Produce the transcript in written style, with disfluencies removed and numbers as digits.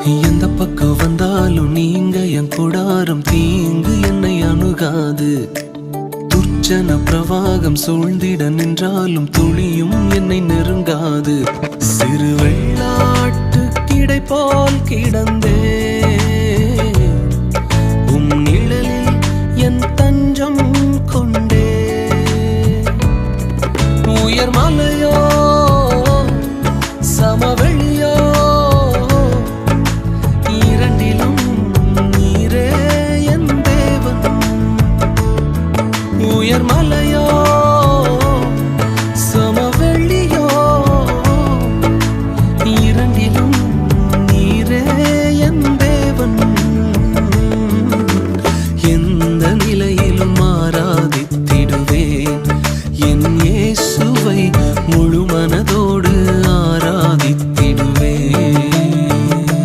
எந்த பக்கம் வந்தாலும் நீங்க என் கூடாரம் தீங்கு என்னை அணுகாது. துர்ச்சன பிரவாகம் சூழ்ந்திட நின்றாலும் துளியும் என்னை நெருங்காது. சிறு வெள்ளாட்டு கிடை போல் கிடந்தே